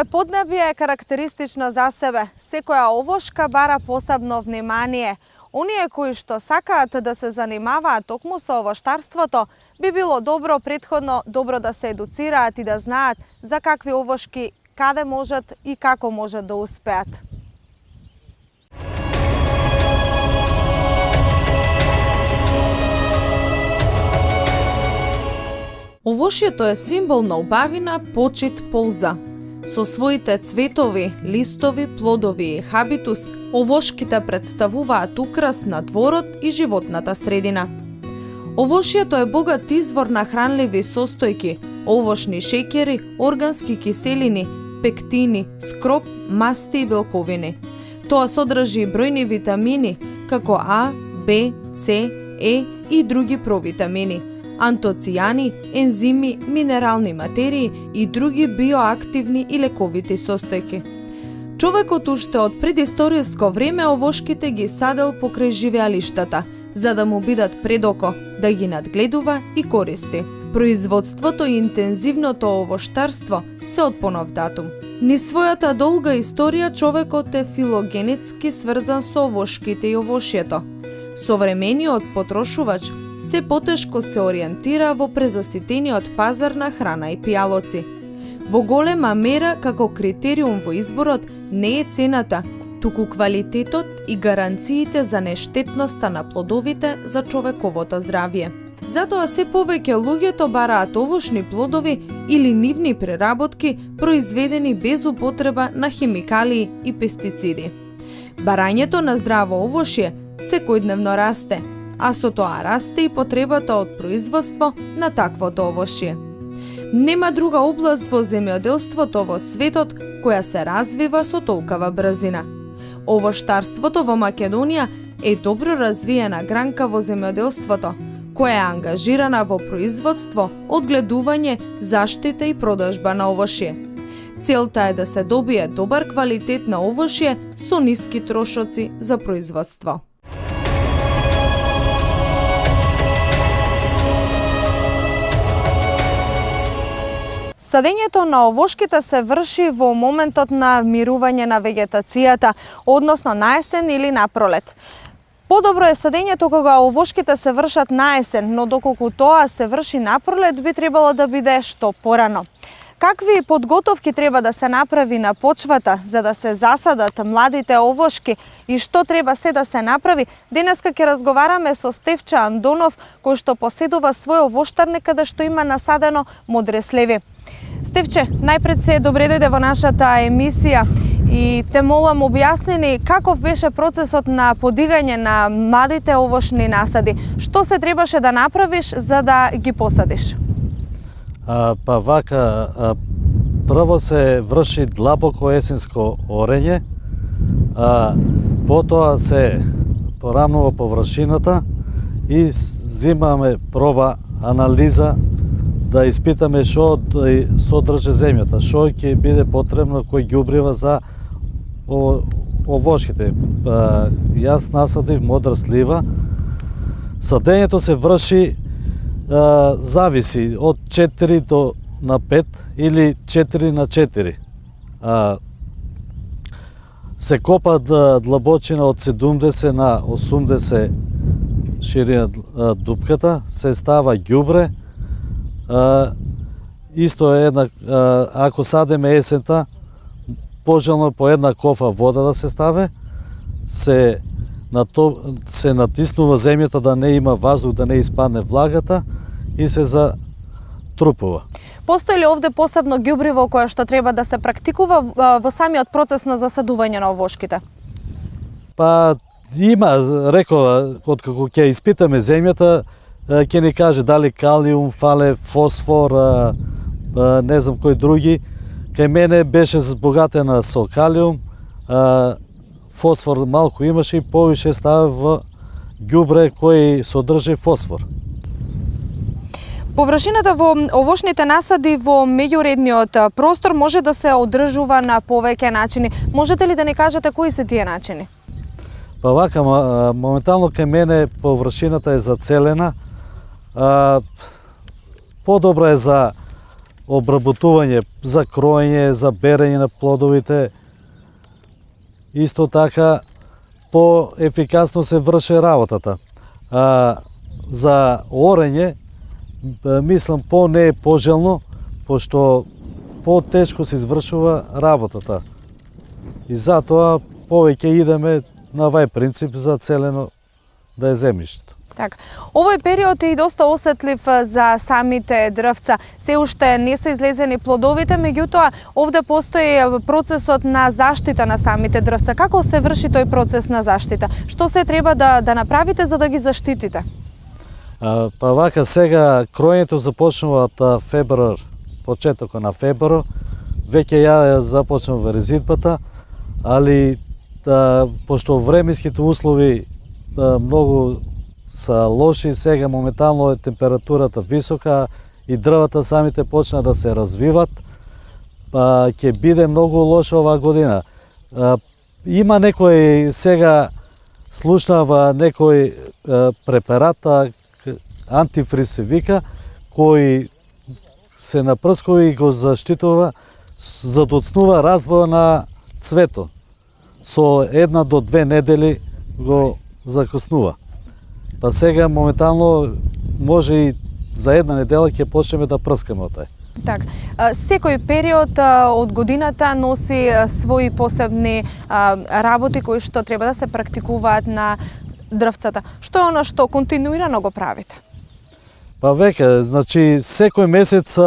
Секое поднебје е карактеристично за себе. Секоја овошка бара посебно внимание. Оние кои што сакаат да се занимаваат токму со овоштарството, би било добро претходно да се едуцираат и да знаат за какви овошки, каде можат и како можат да успеат. Овошјето е символ на убавина, почит, полза. Со своите цветови, листови, плодови и хабитус, овошките представуваат украс на дворот и животната средина. Овошјето е богат извор на хранливи состојки, овошни шеќери, органски киселини, пектини, скроп, масти и белковини. Тоа содржи бројни витамини, како А, Б, С, Е и други провитамини, антоцијани, ензими, минерални материи и други биоактивни и лековити состојки. Човекот уште од предисториско време овошките ги садел покрај живеалиштата, за да му бидат пред око, да ги надгледува и користи. Производството и интензивното овоштарство се од понов датум. Низ својата долга историја човекот е филогенетски сврзан со овошките и овошјето. Современиот потрошувач се потешко се ориентира во презаситениот пазар на храна и пијалоци. Во голема мера како критериум во изборот не е цената, туку квалитетот и гаранциите за нештетноста на плодовите за човековото здравје. Затоа се повеќе луѓето бараат овошни плодови или нивни преработки произведени без употреба на химикалии и пестициди. Барањето на здраво овошје секојдневно расте, а со тоа расте и потребата од производство на таквото овошје. Нема друга област во земјоделството во светот која се развива со толкава брзина. Овоштарството во Македонија е добро развиена гранка во земјоделството, која е ангажирана во производство, одгледување, заштита и продажба на овошје. Целта е да се добие добар квалитет на овошје со ниски трошоци за производство. Садењето на овошките се врши во моментот на мирување на вегетацијата, односно на есен или на пролет. Подобро е садењето кога овошките се вршат на есен, но доколку тоа се врши на пролет, би требало да биде што порано. Какви подготовки треба да се направи на почвата за да се засадат младите овошки и што треба се да се направи? Денеска ќе разговараме со Стефче Андонов, кој што поседува свој овоштарник каде што има насадено модреслеви. Стефче, најпред се добре дојде во нашата емисија и те молам објасни ни каков беше процесот на подигање на младите овошни насади. Што се требаше да направиш за да ги посадиш? Па вака, прво се врши длабоко есенско орење, потоа се порамнува површината и зимаме проба анализа да испитаме што содржи земјата, што ќе биде потребно, кој ѓубрива за овошките. Јас насадив модра слива. Садењето се врши зависи од 4 до на 5 или 4 на 4. Се копа длабочина од 70 на 80 ширина дупката, се става ѓубре. Исто е една, ако садеме есента, пожелно по една кофа вода да се ставе, се натиснува земјата да не има воздух, да не испадне влагата и се затрупува. Постои ли овде посебно ѓубриво кое што треба да се практикува во самиот процес на засадување на овошките? Па има, рекова, откако ќе испитаме земјата, ќе ни каже дали калиум, фале, фосфор, не знам кои други. Кај мене беше збогатена со калиум, фосфор малку имаше и повише става во ѓубре кој содржи фосфор. Површината во овошните насади во меѓуредниот простор може да се одржува на повеќе начини. Можете ли да ни кажете кои се тие начини? Па вака, моментално кај мене површината е зацелена. Подобро е за обработување за кроење, за берење на плодовите. Исто така по-ефикасно се врши работата. За орење, мислам, не е пожелно, пошто по-тешко се извршува работата. И затоа повеќе идеме на овај принцип за целено да е земјиштето. Так. Овој период е и доста осетлив за самите дрвца. Се уште не се излезени плодовите, меѓутоа овде постои процесот на заштита на самите дрвца. Како се врши тој процес на заштита? Што се треба да направите за да ги заштитите? Па вака сега кроењето започнува од февруар, почетокот на февруар. Веќе ја започнува резидбата, али пошто временските услови многу са лоши, сега моментално е температурата висока и дрвата самите почна да се развиват, ќе биде многу лошо оваа година. Има некој сега слушнава некој препарат, антифриз се вика, кој се напрскува и го заштитува, задоцнува развој на цвето. Со 1 до 2 недели го закоснува. Па сега моментално може и за една недела ќе почнеме да прскаме од тај. Так, секој период од годината носи своји посебни работи кои што треба да се практикуваат на дрвцата. Што е она што континуирано го правите? Па веќе, значи секој месец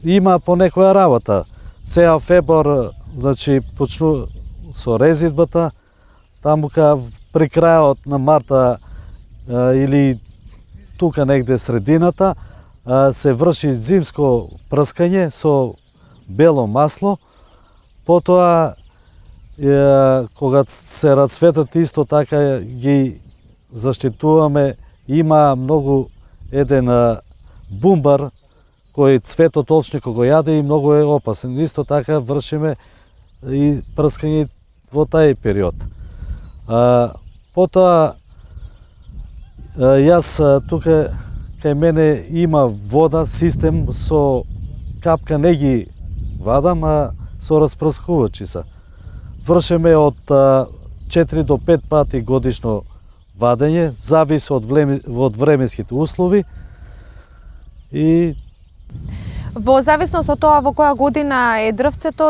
има по некоја работа. Сега фебруар, значи почну со резидбата, таму при крајот на марта или тука негде средината се врши зимско прскање со бело масло. Потоа кога се рацветат исто така ги заштитуваме. Има многу еден бумбар кој цветот олчникот го јаде и многу е опасен. Исто така вршиме и прскање во тај период. Потоа јас тука кај мене има вода, систем со капка не ги вадам, а со распрскувачи се. Вршиме од 4 до 5 пати годишно вадење, зависи од временските услови и во зависност од тоа во која година е дрвцето,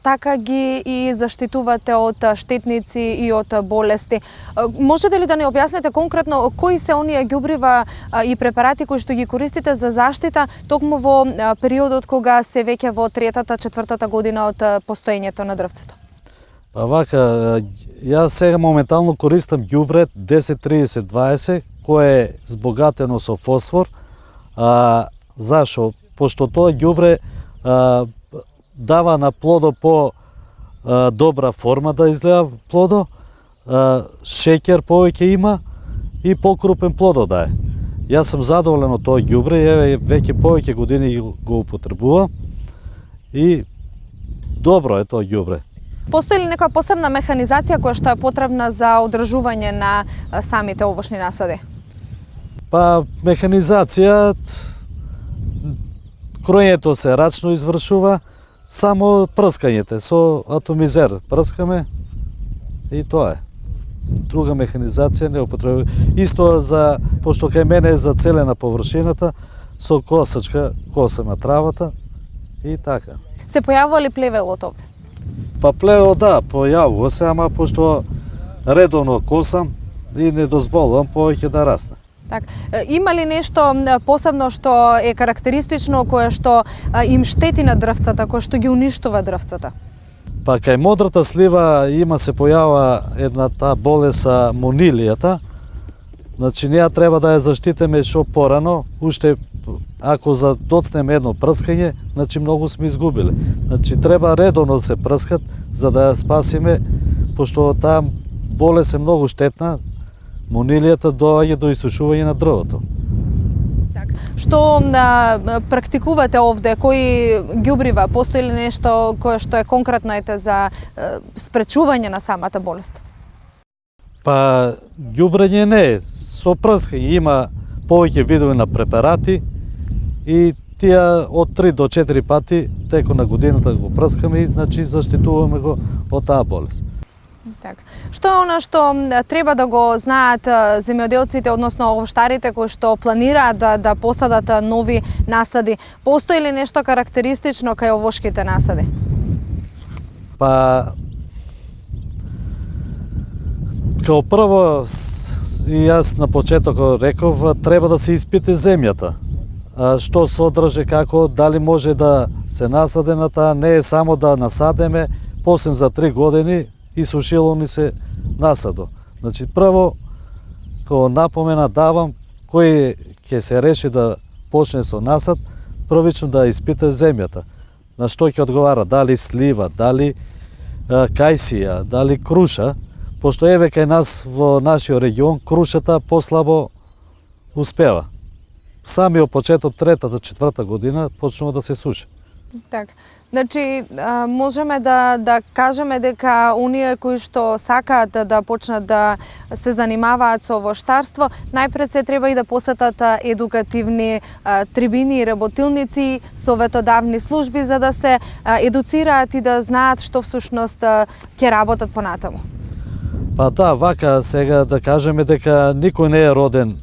така ги и заштитувате од штетници и од болести. Можете ли да ни објасните конкретно кои се оние ѓубрива и препарати кои што ги користите за заштита токму во периодот кога се веќе во 3-4 година од постоењето на дрвцето? Па вака, јас сега моментално користам ѓубре 10-30-20, кое е збогатено со фосфор. Зашо? Пошто тоа ѓубре дава на плодо по добра форма да изгледа плодо, шеќер повеќе има и покрупен плодо дае. Јас сум задоволен од тоа ѓубре, веќе повеќе години го употребувам и добро е тоа ѓубре. Постои ли нека посебна механизација која што е потребна за одржување на самите овошни насади? Па механизација, кроењето се рачно извршува, само прскањето со атомизер прскаме и тоа е. Друга механизација не употребува. Исто пошто кај мене е зацелена површината, со косачка косаме травата и така. Се појавува ли плевелот овде? Па плевел да, појавува се, ама пошто редовно косам и не дозволувам повеќе да расне. Так, има ли нешто посебно што е карактеристично, кое што им штети на дрвцата, кое што ги уништува дрвцата? Па кај модрата слива се појава една таа болест монилијата. Значи ние треба да ја заштитиме што порано, уште ако доцнеме едно прскање, значи многу сме изгубили. Значи треба редовно да се прскат за да ја спасиме, пошто таа болест е многу штетна. Монилијата доаѓа до исушување на дрвото. Так. Што практикувате овде? Кои ѓубрива? Постои ли нешто кое што е конкретно за спречување на самата болест? Па ѓубрење не е. Со прскање има повеќе видови на препарати и тие од 3 до 4 пати текот на годината го прскаме и значи заштитуваме го од таа болест. Так. Што е она што треба да го знаат земјоделците, односно овоштарите кои што планираат да посадат нови насади? Постои ли нешто карактеристично кај овошките насади? Па као прво и јас на почетокот реков, треба да се испита земјата. Што содржи, како, дали може да се насаде на таа, не е само да насадеме, после за 3 години исушило ни се насадо. Значи, прво, као напомена давам, кој ќе се реши да почне со насад, првично да испита земјата. На што ќе одговара, дали слива, дали кајсија, дали круша, пошто еве кај нас во нашиот регион крушата послабо успева. Самиот почеток третата, четврта година почнува да се суши. Так. Значи, можеме да кажеме дека оние кои што сакаат да почнат да се занимаваат со овоштарство, најпред се треба и да посетат едукативни трибини и работилници, советодавни служби, за да се едуцираат и да знаат што всушност ќе работат понатаму. Па да, вака сега да кажеме дека никој не е роден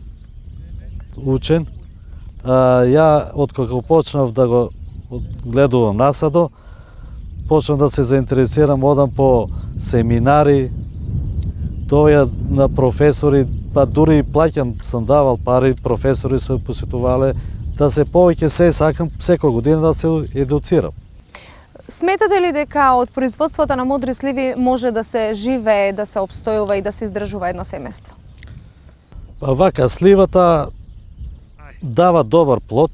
учен. Ја, откако почнав да го гледувам насадо, почнав да се заинтересирам, одам по семинари, доаѓа на професори, па дури и плаќам, сам давал пари, професори се посетувале, да се повеќе се сакам секоја година да се едуцирам. Сметате ли дека од производството на мудри сливи може да се живее, да се обстојува и да се издржува едно семејство? Па вака, сливата дава добар плод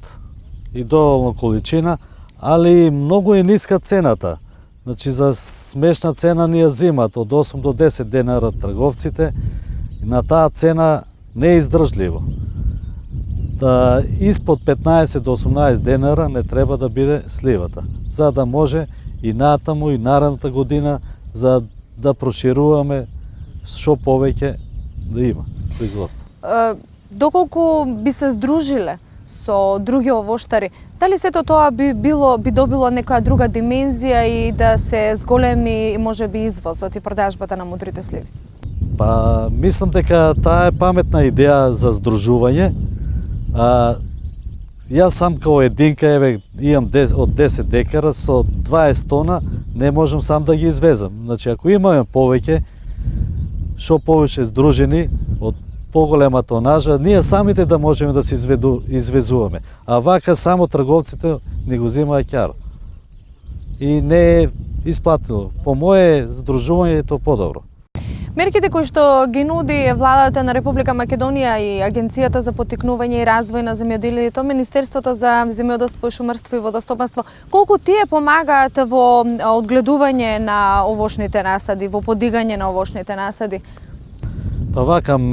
и доволно количина, али многу е ниска цената. Значи, за смешна цена ни ја зимат од 8 до 10 денара трговците и на таа цена не е издржливо. Да, испод 15 до 18 денара не треба да биде сливата, за да може и натаму и наредната година за да прошируваме што повеќе да има производство. Доколку би се здружиле со други овоштари, дали сето тоа би добило некоја друга димензија и да се зголеми можеби извозот и продажбата на мудрите сливи? Па, мислам дека таа е паметна идеја за здружување. Јас сам као единка, еве, имам од 10 декара, со 20 тона не можам сам да ги извезам. Значи, ако имаме повеќе, што повеќе здружени од поголема тонажа, ние самите да можеме да се извезуваме. А вака само трговците не го земаат ќаро. И не е исплатено. По моje здружување е тоа подобро. Мерките кои што ги нуди владата на Република Македонија и Агенцијата за поттикнување и развој на земјоделието, Министерството за земјоделство и шумарство и водостопанство, колку тие помагаат во одгледување на овошните насади, во подигање на овошните насади? Па вакам,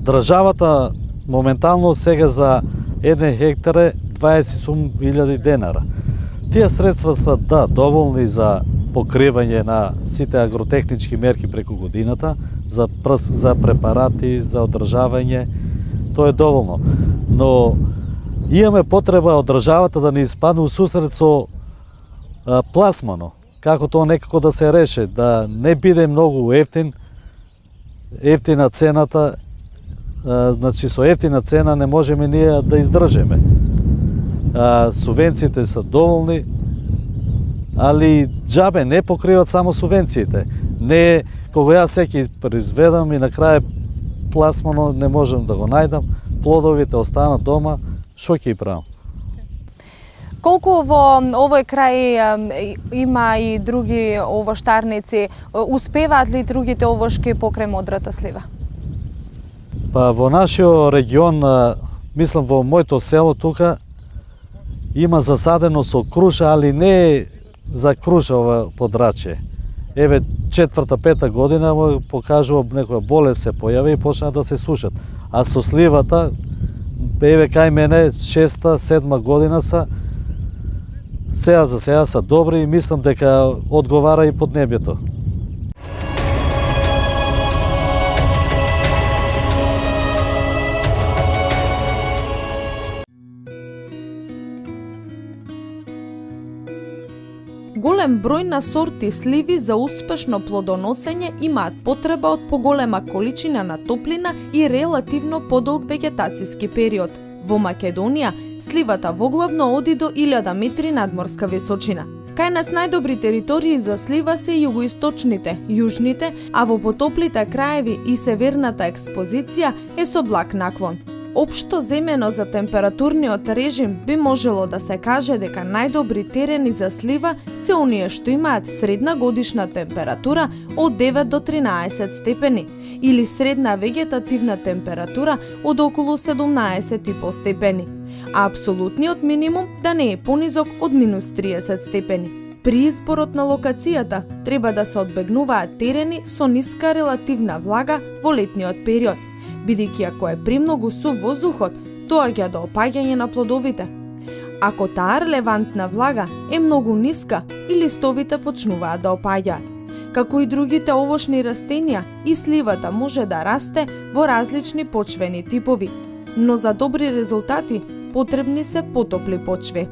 државата моментално сега за 1 хектар е 28.000 денара. Тие средства се доволни за покривање на сите агротехнички мерки преку годината, за препарати, за одржавање, тоа е доволно. Но имаме потреба од државата да ни испадне у сусрет со пласмано, како тоа некако да се реше, да не биде многу ефтина цената, значи со ефтина цена не можеме ние да издржеме. Субвенциите се доволни, али џабе не покриват само субвенциите. Не, кога јас секи произведам и на крај пласмано не можам да го најдам, плодовите останат дома, што ќе правам? Колку во овој крај има и други овоштарници, успеваат ли другите овошки покрај мудрата слива? Па во нашиот регион, мислам во моето село тука, има засадено со круша, али не за круша ова подрачје. Еве, 4-5 година му покажува некоја болест се појави и почна да се сушат. А со сливата, еве кај мене 6-7 година са, сега за сега са добри и мислам дека одговара и поднебјето. Поголем број на сорти сливи за успешно плодоносење имаат потреба од поголема количина на топлина и релативно подолг вегетацијски период. Во Македонија, сливата воглавно оди до 1000 метри надморска височина. Кај нас најдобри територии за слива се југоисточните, јужните, а во потоплите краеви и северната експозиција е со благ наклон. Општо земено за температурниот режим би можело да се каже дека најдобри терени за слива се оние што имаат средна годишна температура од 9 до 13 степени или средна вегетативна температура од околу 17,5 степени, а апсолутниот минимум да не е понизок од минус 30 степени. При изборот на локацијата треба да се одбегнуваат терени со ниска релативна влага во летниот период, бидејќи ако е премногу сув воздухот, доаѓа до опаѓање на плодовите. Ако таа релевантна влага е многу ниска и листовите почнуваат да опаѓаат. Како и другите овошни растенија, и сливата може да расте во различни почвени типови, но за добри резултати потребни се потопли почви.